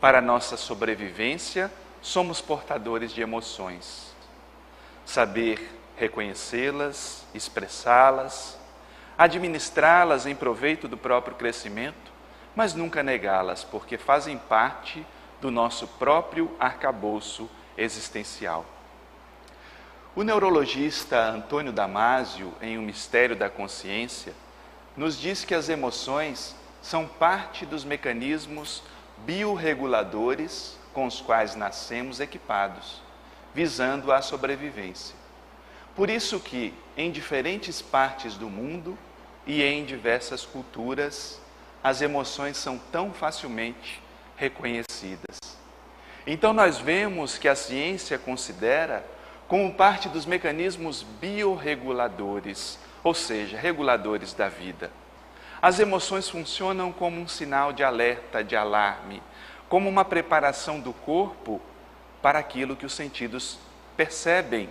Para a nossa sobrevivência, somos portadores de emoções. Saber reconhecê-las, expressá-las, administrá-las em proveito do próprio crescimento, mas nunca negá-las, porque fazem parte do nosso próprio arcabouço existencial. O neurologista Antônio Damasio, em O Mistério da Consciência, nos diz que as emoções são parte dos mecanismos biorreguladores com os quais nascemos equipados, visando a sobrevivência. Por isso que, em diferentes partes do mundo e em diversas culturas, as emoções são tão facilmente reconhecidas. Então nós vemos que a ciência considera como parte dos mecanismos biorreguladores, ou seja, reguladores da vida. As emoções funcionam como um sinal de alerta, de alarme, como uma preparação do corpo para aquilo que os sentidos percebem.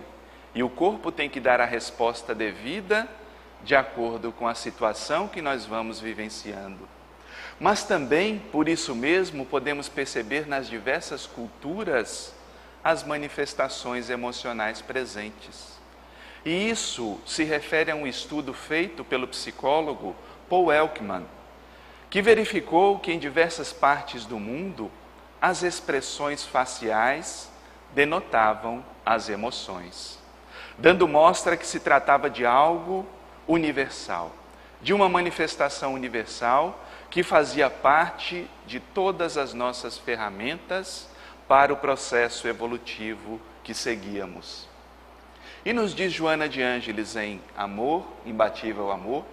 E o corpo tem que dar a resposta devida de acordo com a situação que nós vamos vivenciando. Mas também, por isso mesmo, podemos perceber nas diversas culturas as manifestações emocionais presentes. E isso se refere a um estudo feito pelo psicólogo Paul Ekman, que verificou que em diversas partes do mundo as expressões faciais denotavam as emoções, dando mostra que se tratava de algo universal, de uma manifestação universal que fazia parte de todas as nossas ferramentas para o processo evolutivo que seguíamos. E nos diz Joana de Ângeles em Amor, Imbatível Amor,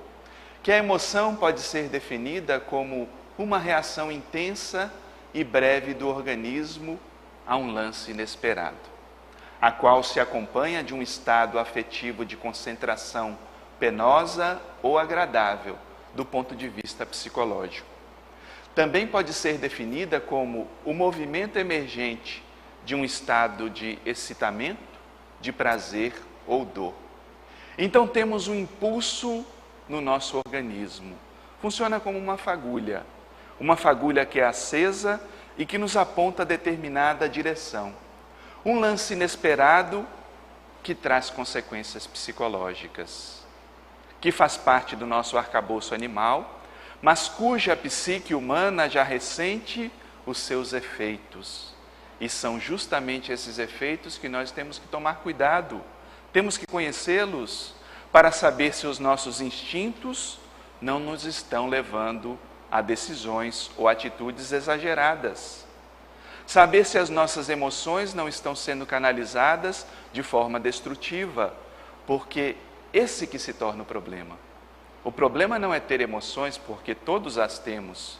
que a emoção pode ser definida como uma reação intensa e breve do organismo a um lance inesperado, a qual se acompanha de um estado afetivo de concentração penosa ou agradável do ponto de vista psicológico. Também pode ser definida como o movimento emergente de um estado de excitamento, de prazer ou dor. Então temos um impulso no nosso organismo. Funciona como uma fagulha que é acesa e que nos aponta determinada direção. Um lance inesperado que traz consequências psicológicas, que faz parte do nosso arcabouço animal, mas cuja psique humana já ressente os seus efeitos. E são justamente esses efeitos que nós temos que tomar cuidado, temos que conhecê-los para saber se os nossos instintos não nos estão levando a decisões ou atitudes exageradas. Saber se as nossas emoções não estão sendo canalizadas de forma destrutiva, porque esse que se torna o problema. O problema não é ter emoções, porque todos as temos.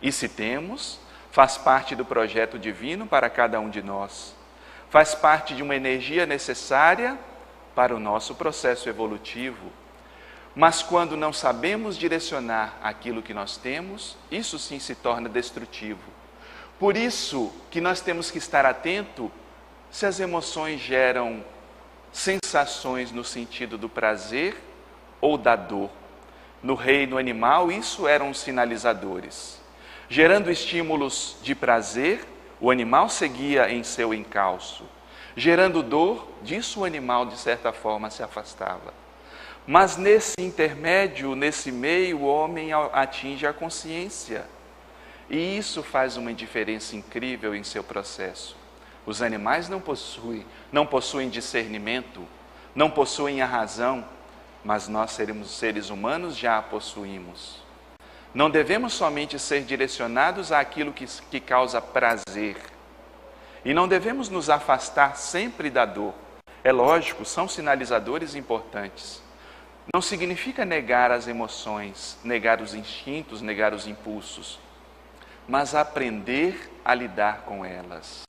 E se temos, faz parte do projeto divino para cada um de nós. Faz parte de uma energia necessária para o nosso processo evolutivo. Mas quando não sabemos direcionar aquilo que nós temos, isso sim se torna destrutivo. Por isso que nós temos que estar atento se as emoções geram sensações no sentido do prazer ou da dor. No reino animal, isso eram sinalizadores. Gerando estímulos de prazer, o animal seguia em seu encalço. Gerando dor, disso o animal, de certa forma, se afastava. Mas nesse intermédio, nesse meio, o homem atinge a consciência. E isso faz uma diferença incrível em seu processo. Os animais não possuem discernimento, não possuem a razão, mas nós, seres humanos, já a possuímos. Não devemos somente ser direcionados àquilo que causa prazer. E não devemos nos afastar sempre da dor. É lógico, são sinalizadores importantes. Não significa negar as emoções, negar os instintos, negar os impulsos, mas aprender a lidar com elas.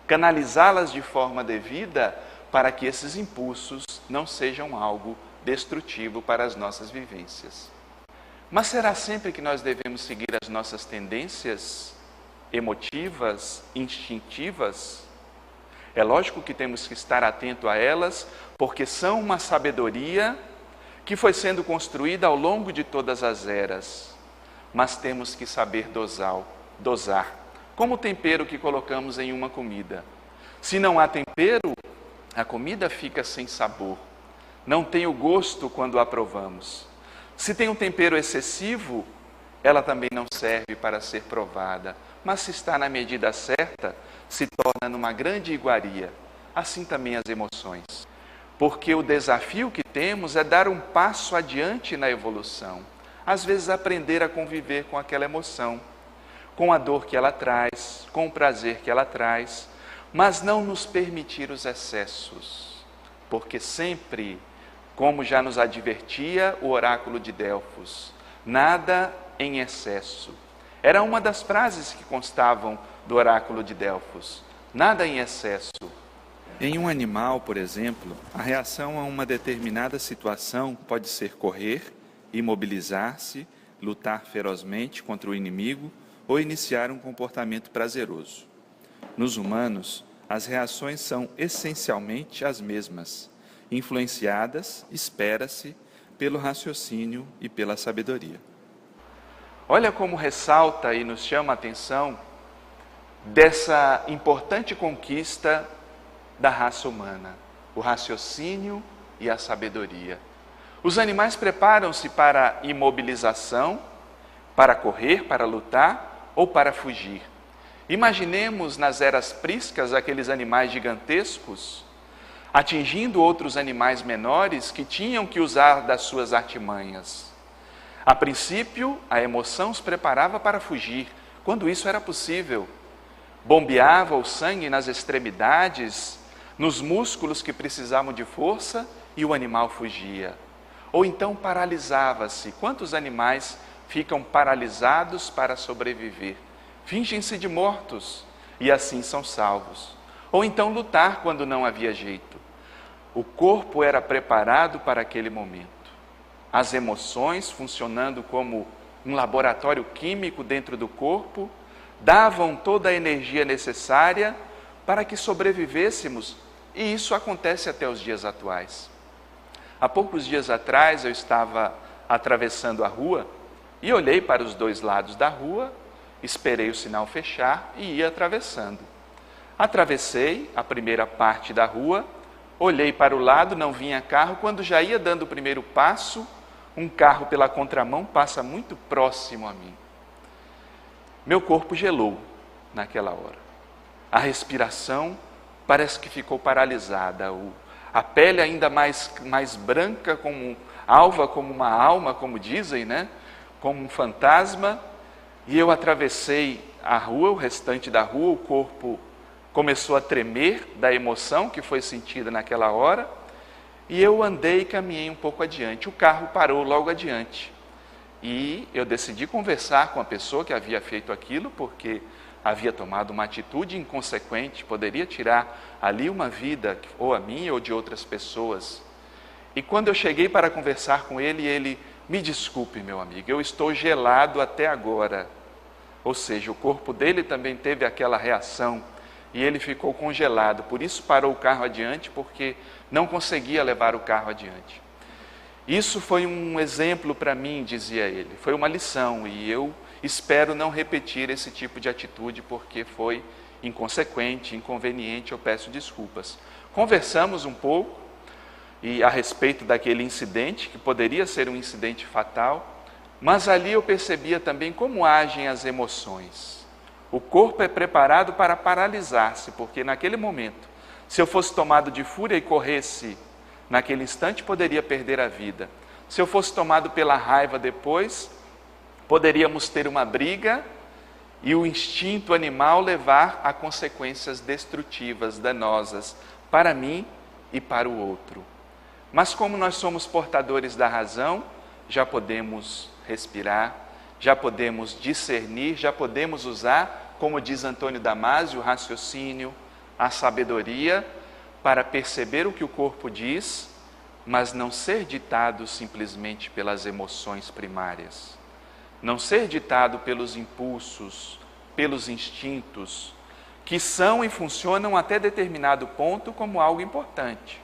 Canalizá-las de forma devida para que esses impulsos não sejam algo destrutivo para as nossas vivências. Mas será sempre que nós devemos seguir as nossas tendências emotivas, instintivas? É lógico que temos que estar atento a elas, porque são uma sabedoria que foi sendo construída ao longo de todas as eras. Mas temos que saber dosar, como o tempero que colocamos em uma comida. Se não há tempero, a comida fica sem sabor, não tem o gosto quando a provamos. Se tem um tempero excessivo, ela também não serve para ser provada, mas se está na medida certa, se torna numa grande iguaria. Assim também as emoções. Porque o desafio que temos é dar um passo adiante na evolução. Às vezes aprender a conviver com aquela emoção, com a dor que ela traz, com o prazer que ela traz, mas não nos permitir os excessos. Porque sempre, como já nos advertia o oráculo de Delfos, nada em excesso. Era uma das frases que constavam do oráculo de Delfos. Nada em excesso. Em um animal, por exemplo, a reação a uma determinada situação pode ser correr, imobilizar-se, lutar ferozmente contra o inimigo ou iniciar um comportamento prazeroso. Nos humanos, as reações são essencialmente as mesmas, influenciadas, espera-se, pelo raciocínio e pela sabedoria. Olha como ressalta e nos chama a atenção dessa importante conquista da raça humana, o raciocínio e a sabedoria. Os animais preparam-se para a imobilização, para correr, para lutar ou para fugir. Imaginemos nas eras priscas aqueles animais gigantescos atingindo outros animais menores que tinham que usar das suas artimanhas. A princípio, a emoção os preparava para fugir, quando isso era possível. Bombeava o sangue nas extremidades, nos músculos que precisavam de força e o animal fugia. Ou então paralisava-se. Quantos animais ficam paralisados para sobreviver? Fingem-se de mortos e assim são salvos. Ou então lutar quando não havia jeito. O corpo era preparado para aquele momento. As emoções, funcionando como um laboratório químico dentro do corpo, davam toda a energia necessária para que sobrevivêssemos, e isso acontece até os dias atuais. Há poucos dias atrás eu estava atravessando a rua e olhei para os dois lados da rua, esperei o sinal fechar e ia atravessando. Atravessei a primeira parte da rua, olhei para o lado, não vinha carro, quando já ia dando o primeiro passo, um carro pela contramão passa muito próximo a mim. Meu corpo gelou naquela hora. A respiração parece que ficou paralisada. A pele ainda mais branca, como alva, como uma alma, como dizem, né? Como um fantasma. E eu atravessei a rua, o restante da rua, o corpo começou a tremer da emoção que foi sentida naquela hora. E eu andei e caminhei um pouco adiante. O carro parou logo adiante. E eu decidi conversar com a pessoa que havia feito aquilo, porque havia tomado uma atitude inconsequente, poderia tirar ali uma vida, ou a minha ou de outras pessoas. E quando eu cheguei para conversar com ele, ele: me desculpe, meu amigo, eu estou gelado até agora. Ou seja, o corpo dele também teve aquela reação e ele ficou congelado, por isso parou o carro adiante, porque não conseguia levar o carro adiante. Isso foi um exemplo para mim, dizia ele, foi uma lição, e eu espero não repetir esse tipo de atitude, porque foi inconsequente, inconveniente, eu peço desculpas. Conversamos um pouco e a respeito daquele incidente, que poderia ser um incidente fatal, mas ali eu percebia também como agem as emoções. O corpo é preparado para paralisar-se, porque naquele momento, se eu fosse tomado de fúria e corresse naquele instante, poderia perder a vida. Se eu fosse tomado pela raiva depois, poderíamos ter uma briga e o instinto animal levar a consequências destrutivas, danosas, para mim e para o outro. Mas como nós somos portadores da razão, já podemos respirar, já podemos discernir, já podemos usar, como diz Antônio Damasio, o raciocínio, a sabedoria, para perceber o que o corpo diz, mas não ser ditado simplesmente pelas emoções primárias. Não ser ditado pelos impulsos, pelos instintos, que são e funcionam até determinado ponto como algo importante,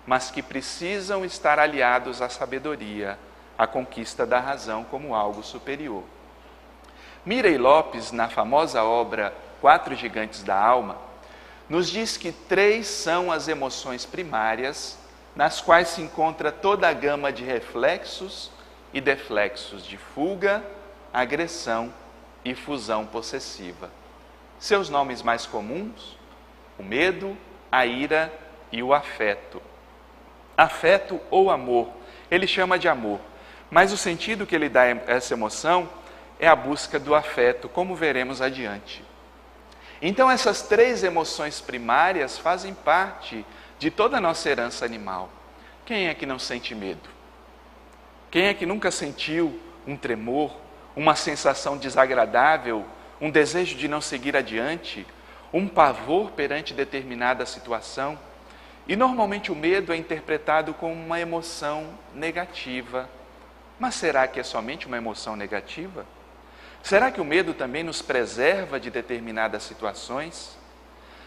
mas que precisam estar aliados à sabedoria, à conquista da razão como algo superior. Mirei Lopes, na famosa obra Quatro Gigantes da Alma, nos diz que 3 são as emoções primárias, nas quais se encontra toda a gama de reflexos e deflexos de fuga, agressão e fusão possessiva. Seus nomes mais comuns: o medo, a ira e o afeto. Afeto ou amor, ele chama de amor, mas o sentido que ele dá a essa emoção é a busca do afeto, como veremos adiante. Então essas 3 emoções primárias fazem parte de toda a nossa herança animal. Quem é que não sente medo? Quem é que nunca sentiu um tremor, uma sensação desagradável, um desejo de não seguir adiante, um pavor perante determinada situação? E normalmente o medo é interpretado como uma emoção negativa. Mas será que é somente uma emoção negativa? Será que o medo também nos preserva de determinadas situações?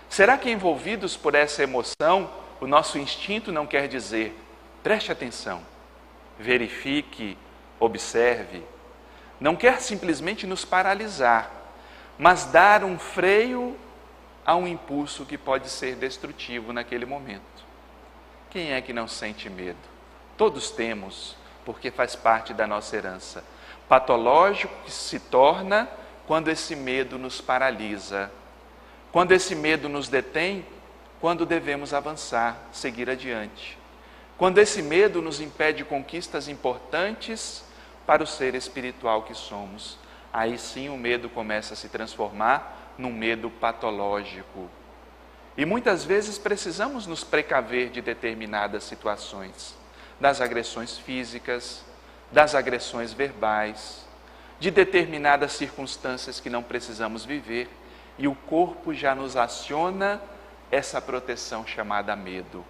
Será que envolvidos por essa emoção, o nosso instinto não quer dizer: preste atenção, verifique, observe? Não quer simplesmente nos paralisar, mas dar um freio a um impulso que pode ser destrutivo naquele momento. Quem é que não sente medo? Todos temos, porque faz parte da nossa herança. Patológico que se torna quando esse medo nos paralisa, quando esse medo nos detém, quando devemos avançar, seguir adiante, quando esse medo nos impede conquistas importantes para o ser espiritual que somos. Aí sim o medo começa a se transformar num medo patológico. E muitas vezes precisamos nos precaver de determinadas situações, das agressões físicas, das agressões verbais, de determinadas circunstâncias que não precisamos viver, e o corpo já nos aciona essa proteção chamada medo,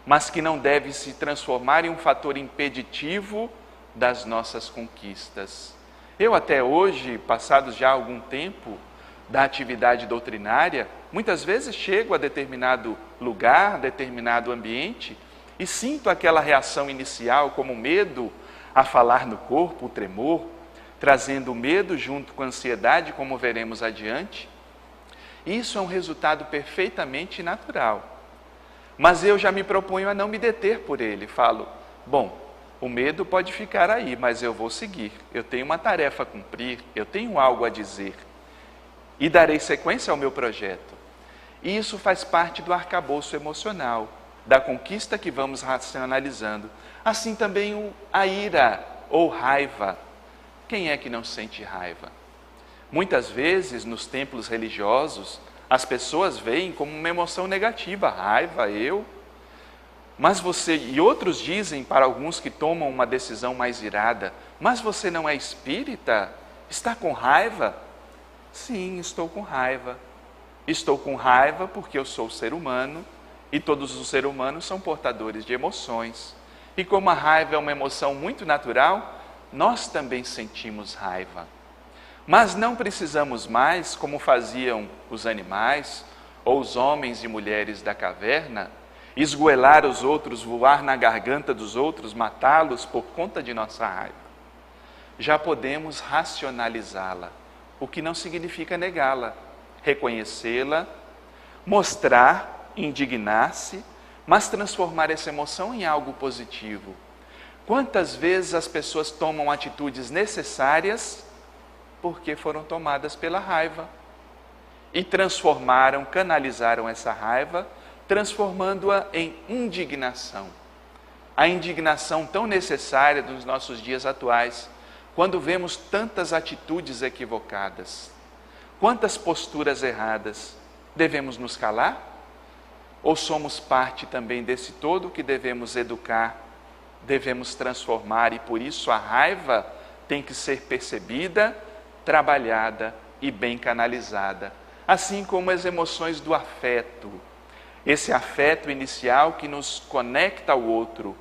mas que não deve se transformar em um fator impeditivo das nossas conquistas. Eu até hoje, passados já algum tempo da atividade doutrinária, muitas vezes chego a determinado lugar, determinado ambiente, e sinto aquela reação inicial como medo a falar no corpo, o tremor, trazendo o medo junto com a ansiedade, como veremos adiante. Isso é um resultado perfeitamente natural. Mas eu já me proponho a não me deter por ele. Falo: bom, o medo pode ficar aí, mas eu vou seguir. Eu tenho uma tarefa a cumprir, eu tenho algo a dizer. E darei sequência ao meu projeto. E isso faz parte do arcabouço emocional, da conquista que vamos racionalizando. Assim também a ira ou raiva. Quem é que não sente raiva? Muitas vezes, nos templos religiosos, as pessoas veem como uma emoção negativa: raiva, mas você, e outros dizem para alguns que tomam uma decisão mais irada: mas você não é espírita? Está com raiva? Sim, estou com raiva. Estou com raiva porque eu sou ser humano e todos os seres humanos são portadores de emoções. E como a raiva é uma emoção muito natural, nós também sentimos raiva. Mas não precisamos mais, como faziam os animais ou os homens e mulheres da caverna, esgoelar os outros, voar na garganta dos outros, matá-los por conta de nossa raiva. Já podemos racionalizá-la, o que não significa negá-la, reconhecê-la, mostrar, indignar-se, mas transformar essa emoção em algo positivo. Quantas vezes as pessoas tomam atitudes necessárias porque foram tomadas pela raiva e transformaram, canalizaram essa raiva, transformando-a em indignação. A indignação tão necessária nos nossos dias atuais, quando vemos tantas atitudes equivocadas, quantas posturas erradas. Devemos nos calar? Ou somos parte também desse todo que devemos educar, devemos transformar, e por isso a raiva tem que ser percebida, trabalhada e bem canalizada, assim como as emoções do afeto, esse afeto inicial que nos conecta ao outro.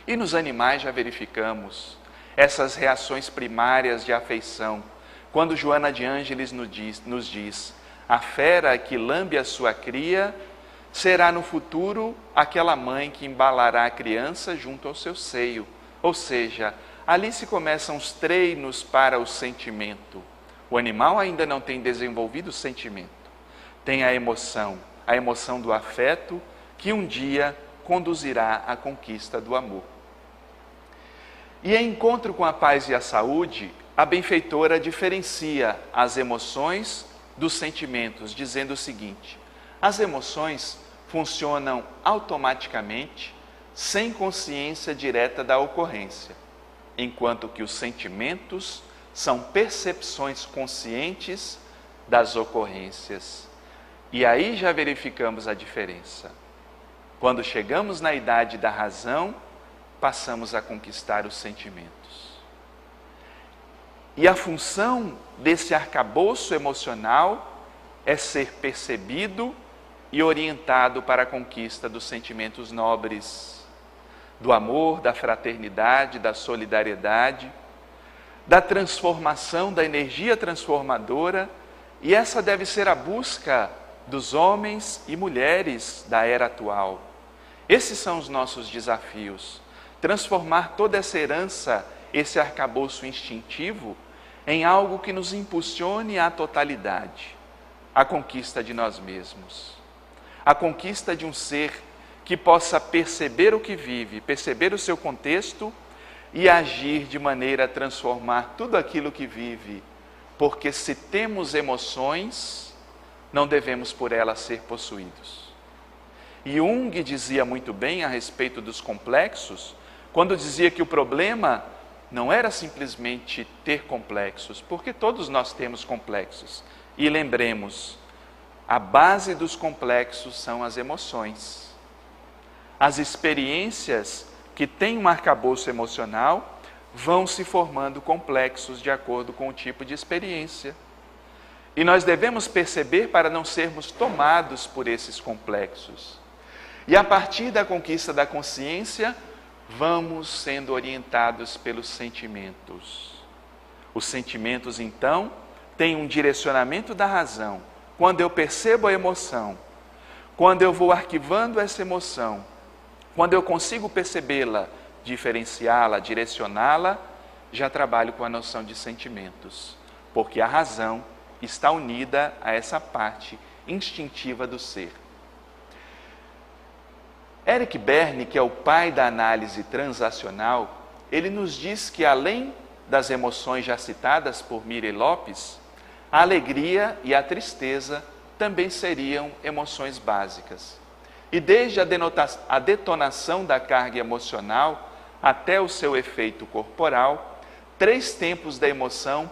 E nos animais já verificamos essas reações primárias de afeição, quando Joana de Ângeles nos diz: a fera que lambe a sua cria será no futuro aquela mãe que embalará a criança junto ao seu seio. Ou seja, ali se começam os treinos para o sentimento. O animal ainda não tem desenvolvido o sentimento. Tem a emoção do afeto, que um dia conduzirá à conquista do amor. E em encontro com a paz e a saúde, a benfeitora diferencia as emoções dos sentimentos, dizendo o seguinte: as emoções funcionam automaticamente, sem consciência direta da ocorrência, enquanto que os sentimentos são percepções conscientes das ocorrências. E aí já verificamos a diferença. Quando chegamos na idade da razão, passamos a conquistar os sentimentos. E a função desse arcabouço emocional é ser percebido e orientado para a conquista dos sentimentos nobres, do amor, da fraternidade, da solidariedade, da transformação, da energia transformadora, e essa deve ser a busca dos homens e mulheres da era atual. Esses são os nossos desafios: transformar toda essa herança, esse arcabouço instintivo, em algo que nos impulsione à totalidade, a conquista de nós mesmos, a conquista de um ser que possa perceber o que vive, perceber o seu contexto e agir de maneira a transformar tudo aquilo que vive, porque se temos emoções, não devemos por elas ser possuídos. E Jung dizia muito bem a respeito dos complexos, quando dizia que o problema não era simplesmente ter complexos, porque todos nós temos complexos. E lembremos, a base dos complexos são as emoções. As experiências que têm um arcabouço emocional vão se formando complexos de acordo com o tipo de experiência. E nós devemos perceber para não sermos tomados por esses complexos. E a partir da conquista da consciência, vamos sendo orientados pelos sentimentos. Os sentimentos, então, têm um direcionamento da razão. Quando eu percebo a emoção, quando eu vou arquivando essa emoção, quando eu consigo percebê-la, diferenciá-la, direcioná-la, já trabalho com a noção de sentimentos, porque a razão está unida a essa parte instintiva do ser. Eric Berne, que é o pai da análise transacional, ele nos diz que além das emoções já citadas por Miriam Lopes, a alegria e a tristeza também seriam emoções básicas. E desde a detonação da carga emocional até o seu efeito corporal, 3 tempos da emoção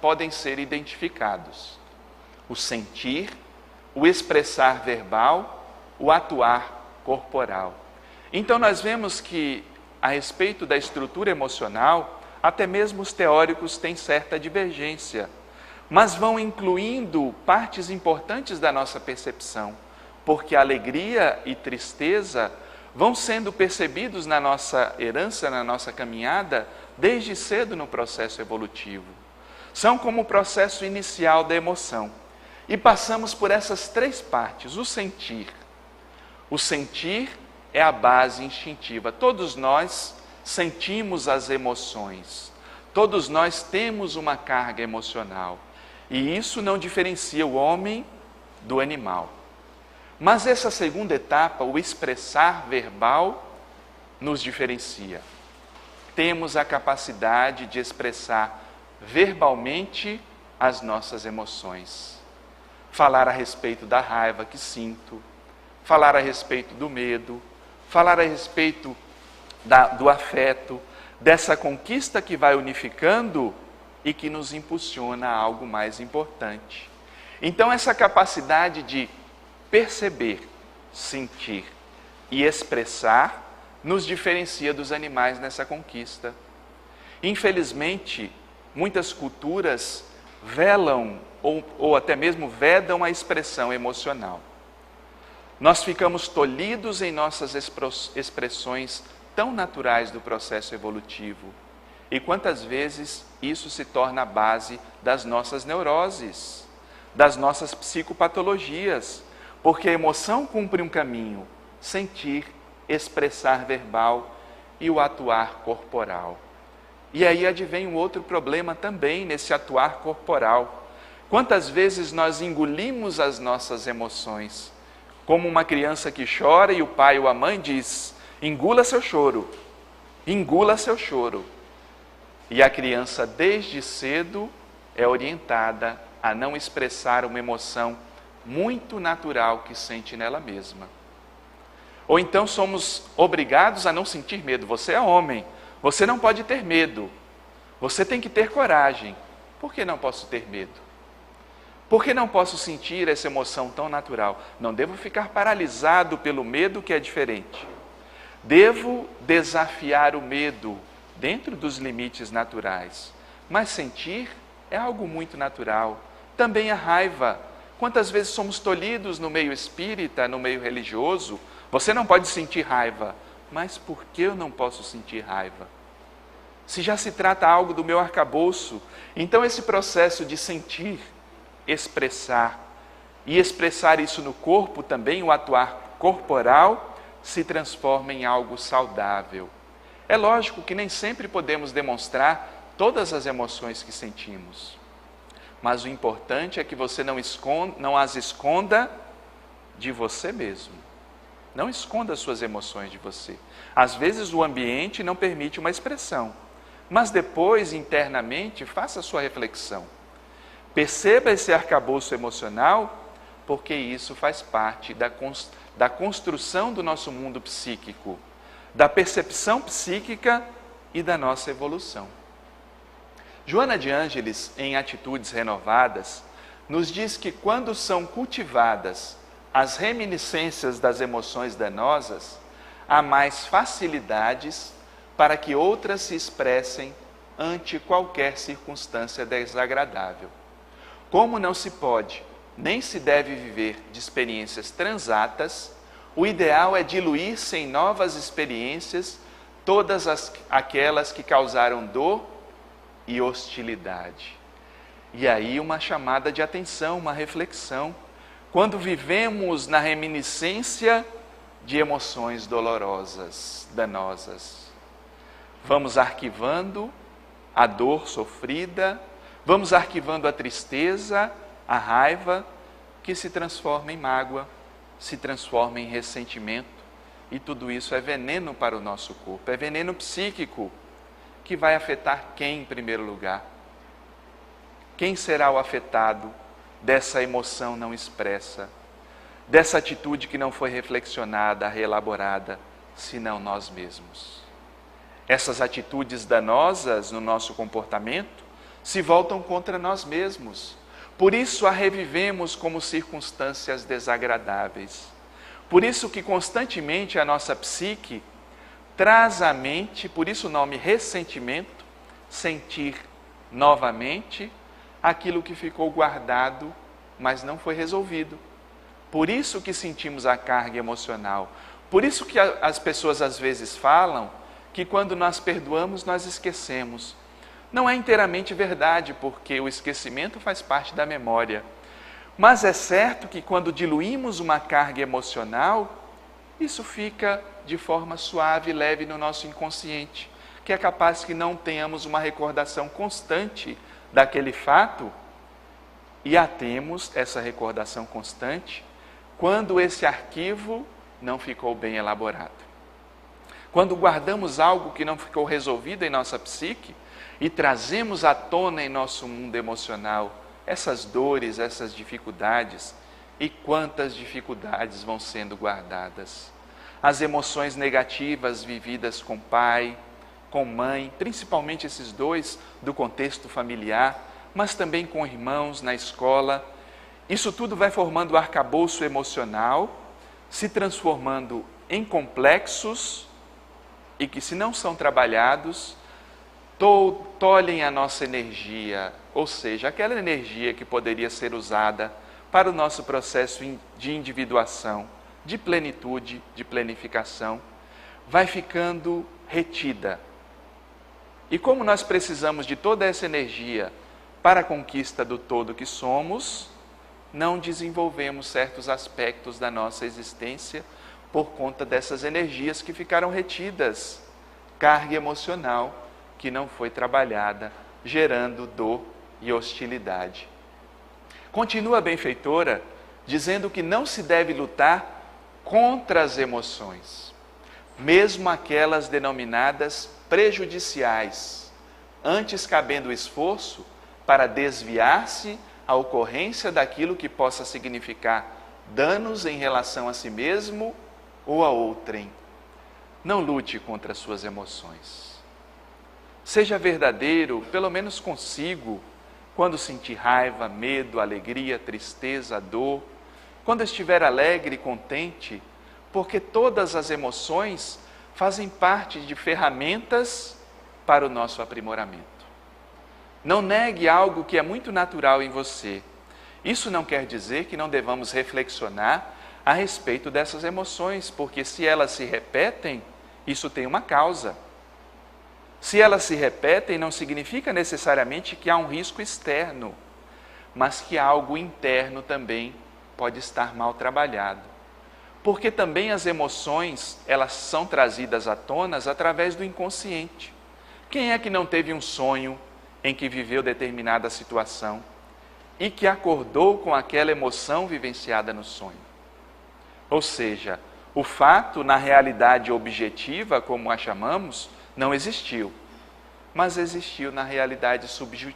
podem ser identificados: o sentir, o expressar verbal, o atuar corporal. Então nós vemos que, a respeito da estrutura emocional, até mesmo os teóricos têm certa divergência, mas vão incluindo partes importantes da nossa percepção, porque alegria e tristeza vão sendo percebidos na nossa herança, na nossa caminhada, desde cedo no processo evolutivo. São como o processo inicial da emoção. E passamos por essas 3 partes. O sentir. O sentir é a base instintiva. Todos nós sentimos as emoções. Todos nós temos uma carga emocional. E isso não diferencia o homem do animal. Mas essa segunda etapa, o expressar verbal, nos diferencia. Temos a capacidade de expressar verbalmente as nossas emoções. Falar a respeito da raiva que sinto, falar a respeito do medo, falar a respeito do afeto, dessa conquista que vai unificando e que nos impulsiona a algo mais importante. Então essa capacidade de perceber, sentir e expressar nos diferencia dos animais nessa conquista. Infelizmente, muitas culturas velam ou até mesmo vedam a expressão emocional. Nós ficamos tolhidos em nossas expressões tão naturais do processo evolutivo. E quantas vezes isso se torna a base das nossas neuroses, das nossas psicopatologias, porque a emoção cumpre um caminho: sentir, expressar verbal e o atuar corporal. E aí advém um outro problema também nesse atuar corporal. Quantas vezes nós engolimos as nossas emoções? Como uma criança que chora e o pai ou a mãe diz: engula seu choro, engula seu choro. E a criança desde cedo é orientada a não expressar uma emoção muito natural que sente nela mesma. Ou então somos obrigados a não sentir medo. Você é homem, você não pode ter medo. Você tem que ter coragem. Por que não posso ter medo? Por que não posso sentir essa emoção tão natural? Não devo ficar paralisado pelo medo, que é diferente. Devo desafiar o medo dentro dos limites naturais. Mas sentir é algo muito natural. Também a raiva. Quantas vezes somos tolhidos no meio espírita, no meio religioso? Você não pode sentir raiva. Mas por que eu não posso sentir raiva? Se já se trata algo do meu arcabouço, então esse processo de sentir, expressar, e expressar isso no corpo também, o atuar corporal, se transforma em algo saudável. É lógico que nem sempre podemos demonstrar todas as emoções que sentimos, mas o importante é que você não as esconda de você mesmo. Não esconda as suas emoções de você. Às vezes o ambiente não permite uma expressão, mas depois, internamente, faça a sua reflexão. Perceba esse arcabouço emocional, porque isso faz parte da construção do nosso mundo psíquico, da percepção psíquica e da nossa evolução. Joana de Ângeles, em Atitudes Renovadas, nos diz que quando são cultivadas as reminiscências das emoções danosas, há mais facilidades para que outras se expressem ante qualquer circunstância desagradável. Como não se pode, nem se deve viver de experiências transatas, o ideal é diluir-se em novas experiências todas aquelas que causaram dor e hostilidade. E aí uma chamada de atenção, uma reflexão. Quando vivemos na reminiscência de emoções dolorosas, danosas, vamos arquivando a dor sofrida, vamos arquivando a tristeza, a raiva, que se transforma em mágoa, se transforma em ressentimento, e tudo isso é veneno para o nosso corpo, é veneno psíquico, que vai afetar quem em primeiro lugar? Quem será o afetado dessa emoção não expressa, dessa atitude que não foi reflexionada, reelaborada, senão nós mesmos? Essas atitudes danosas no nosso comportamento se voltam contra nós mesmos. Por isso a revivemos como circunstâncias desagradáveis. Por isso que constantemente a nossa psique traz à mente, por isso o nome ressentimento, sentir novamente aquilo que ficou guardado, mas não foi resolvido. Por isso que sentimos a carga emocional. Por isso que as pessoas às vezes falam que quando nós perdoamos, nós esquecemos. Não é inteiramente verdade, porque o esquecimento faz parte da memória. Mas é certo que quando diluímos uma carga emocional, isso fica de forma suave e leve no nosso inconsciente, que é capaz que não tenhamos uma recordação constante daquele fato, e a temos, essa recordação constante, quando esse arquivo não ficou bem elaborado. Quando guardamos algo que não ficou resolvido em nossa psique, e trazemos à tona em nosso mundo emocional essas dores, essas dificuldades, e quantas dificuldades vão sendo guardadas. As emoções negativas vividas com pai, com mãe, principalmente esses dois do contexto familiar, mas também com irmãos na escola. Isso tudo vai formando o arcabouço emocional, se transformando em complexos e que, se não são trabalhados, tolhem a nossa energia, ou seja, aquela energia que poderia ser usada para o nosso processo de individuação, de plenitude, de plenificação, vai ficando retida. E como nós precisamos de toda essa energia para a conquista do todo que somos, não desenvolvemos certos aspectos da nossa existência por conta dessas energias que ficaram retidas, carga emocional, que não foi trabalhada, gerando dor e hostilidade. Continua a benfeitora dizendo que não se deve lutar contra as emoções, mesmo aquelas denominadas prejudiciais, antes cabendo o esforço para desviar-se a ocorrência daquilo que possa significar danos em relação a si mesmo ou a outrem. Não lute contra as suas emoções. Seja verdadeiro, pelo menos consigo, quando sentir raiva, medo, alegria, tristeza, dor, quando estiver alegre e contente, porque todas as emoções fazem parte de ferramentas para o nosso aprimoramento. Não negue algo que é muito natural em você. Isso não quer dizer que não devamos reflexionar a respeito dessas emoções, porque se elas se repetem, isso tem uma causa. Se elas se repetem, não significa necessariamente que há um risco externo, mas que algo interno também pode estar mal trabalhado. Porque também as emoções, elas são trazidas à tona através do inconsciente. Quem é que não teve um sonho em que viveu determinada situação e que acordou com aquela emoção vivenciada no sonho? Ou seja, o fato, na realidade objetiva, como a chamamos, não existiu, mas existiu na realidade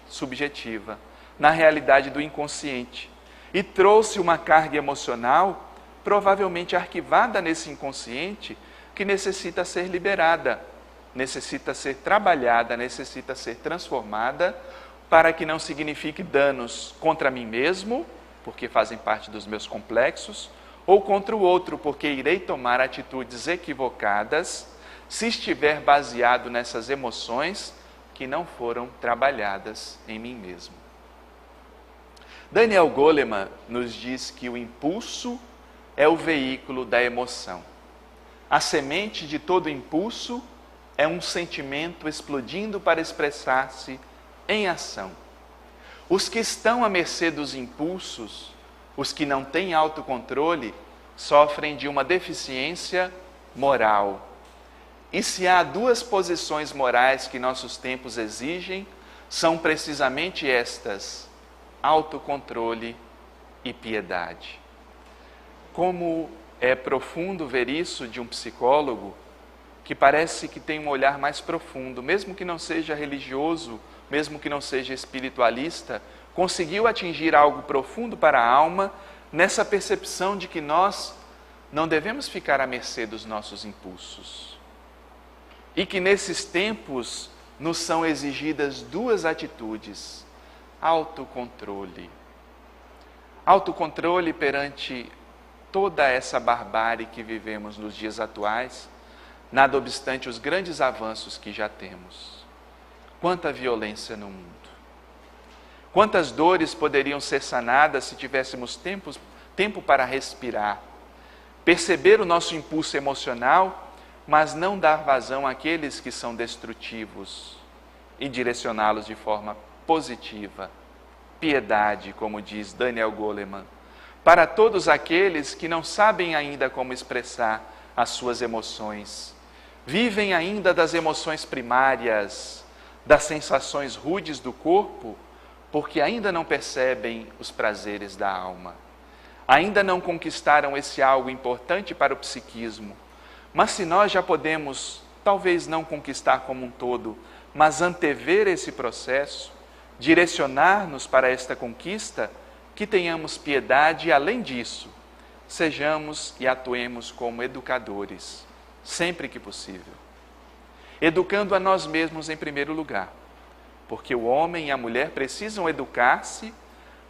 subjetiva, na realidade do inconsciente, e trouxe uma carga emocional, provavelmente arquivada nesse inconsciente, que necessita ser liberada, necessita ser trabalhada, necessita ser transformada, para que não signifique danos contra mim mesmo, porque fazem parte dos meus complexos, ou contra o outro, porque irei tomar atitudes equivocadas, se estiver baseado nessas emoções que não foram trabalhadas em mim mesmo. Daniel Goleman nos diz que o impulso é o veículo da emoção. A semente de todo impulso é um sentimento explodindo para expressar-se em ação. Os que estão à mercê dos impulsos, os que não têm autocontrole, sofrem de uma deficiência moral. E se há duas posições morais que nossos tempos exigem, são precisamente estas: autocontrole e piedade. Como é profundo ver isso de um psicólogo que parece que tem um olhar mais profundo, mesmo que não seja religioso, mesmo que não seja espiritualista, conseguiu atingir algo profundo para a alma nessa percepção de que nós não devemos ficar à mercê dos nossos impulsos. E que nesses tempos nos são exigidas duas atitudes: autocontrole. Autocontrole perante toda essa barbárie que vivemos nos dias atuais, nada obstante os grandes avanços que já temos. Quanta violência no mundo. Quantas dores poderiam ser sanadas se tivéssemos tempo para respirar, perceber o nosso impulso emocional, mas não dar vazão àqueles que são destrutivos e direcioná-los de forma positiva. Piedade, como diz Daniel Goleman, para todos aqueles que não sabem ainda como expressar as suas emoções, vivem ainda das emoções primárias, das sensações rudes do corpo, porque ainda não percebem os prazeres da alma. Ainda não conquistaram esse algo importante para o psiquismo. Mas se nós já podemos, talvez não conquistar como um todo, mas antever esse processo, direcionar-nos para esta conquista, que tenhamos piedade e, além disso, sejamos e atuemos como educadores, sempre que possível. Educando a nós mesmos em primeiro lugar, porque o homem e a mulher precisam educar-se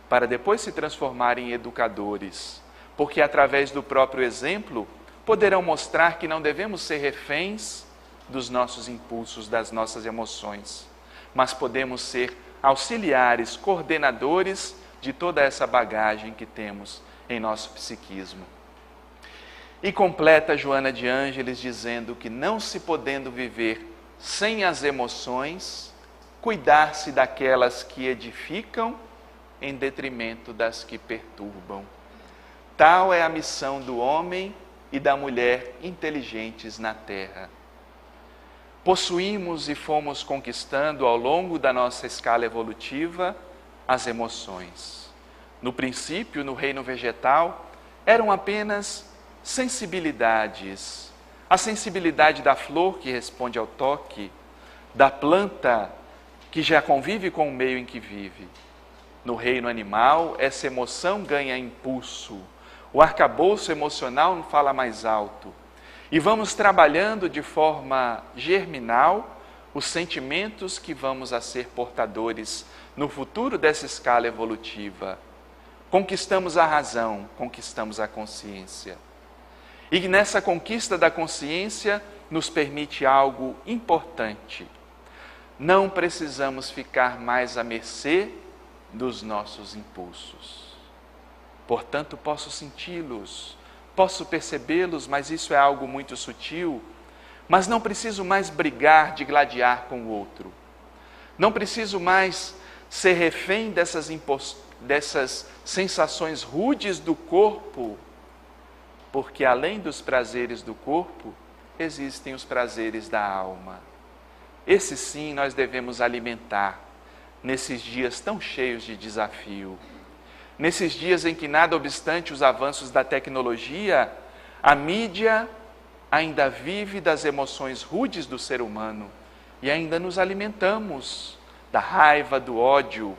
para depois se transformarem em educadores, porque através do próprio exemplo poderão mostrar que não devemos ser reféns dos nossos impulsos, das nossas emoções, mas podemos ser auxiliares, coordenadores de toda essa bagagem que temos em nosso psiquismo. E completa Joana de Ângeles dizendo que, não se podendo viver sem as emoções, cuidar-se daquelas que edificam em detrimento das que perturbam. Tal é a missão do homem e da mulher inteligentes na terra. possuímos e fomos conquistando ao longo da nossa escala evolutiva as emoções. No princípio, no reino vegetal, eram apenas sensibilidades. A sensibilidade da flor que responde ao toque, da planta que já convive com o meio em que vive. No reino animal, essa emoção ganha impulso. O arcabouço emocional fala mais alto. E vamos trabalhando de forma germinal os sentimentos que vamos a ser portadores no futuro dessa escala evolutiva. Conquistamos a razão, conquistamos a consciência. E nessa conquista da consciência nos permite algo importante. Não precisamos ficar mais à mercê dos nossos impulsos. Portanto, posso senti-los, posso percebê-los, mas isso é algo muito sutil. Mas não preciso mais brigar, digladiar com o outro. Não preciso mais ser refém dessas sensações rudes do corpo, porque além dos prazeres do corpo, existem os prazeres da alma. Esses sim nós devemos alimentar nesses dias tão cheios de desafio. Nesses dias em que, nada obstante os avanços da tecnologia, a mídia ainda vive das emoções rudes do ser humano e ainda nos alimentamos da raiva, do ódio.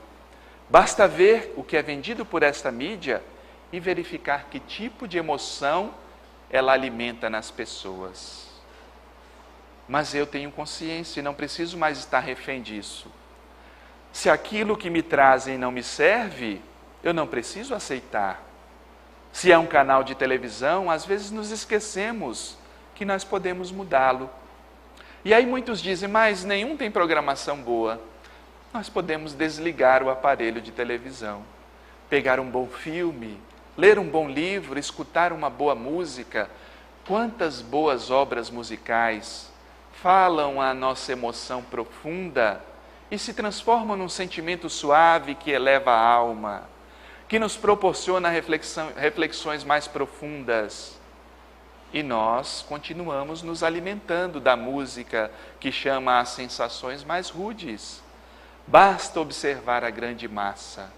Basta ver o que é vendido por esta mídia e verificar que tipo de emoção ela alimenta nas pessoas. Mas eu tenho consciência e não preciso mais estar refém disso. Se aquilo que me trazem não me serve, eu não preciso aceitar. Se é um canal de televisão, às vezes nos esquecemos que nós podemos mudá-lo. E aí muitos dizem, mas nenhum tem programação boa. Nós podemos desligar o aparelho de televisão, pegar um bom filme, ler um bom livro, escutar uma boa música. Quantas boas obras musicais falam a nossa emoção profunda e se transformam num sentimento suave que eleva a alma, que nos proporciona reflexões mais profundas. E nós continuamos nos alimentando da música que chama às sensações mais rudes. Basta observar a grande massa.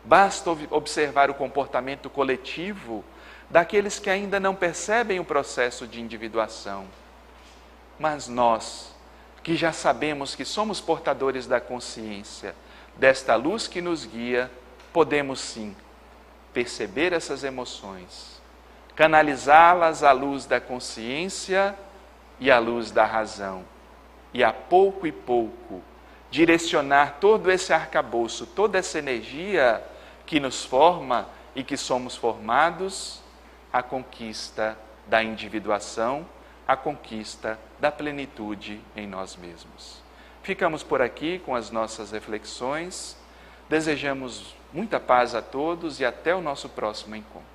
Basta observar o comportamento coletivo daqueles que ainda não percebem o processo de individuação. Mas nós, que já sabemos que somos portadores da consciência, desta luz que nos guia, podemos sim perceber essas emoções, canalizá-las à luz da consciência e à luz da razão, e a pouco e pouco direcionar todo esse arcabouço, toda essa energia que nos forma e que somos formados à conquista da individuação, à conquista da plenitude em nós mesmos. Ficamos por aqui com as nossas reflexões. Desejamos muita paz a todos e até o nosso próximo encontro.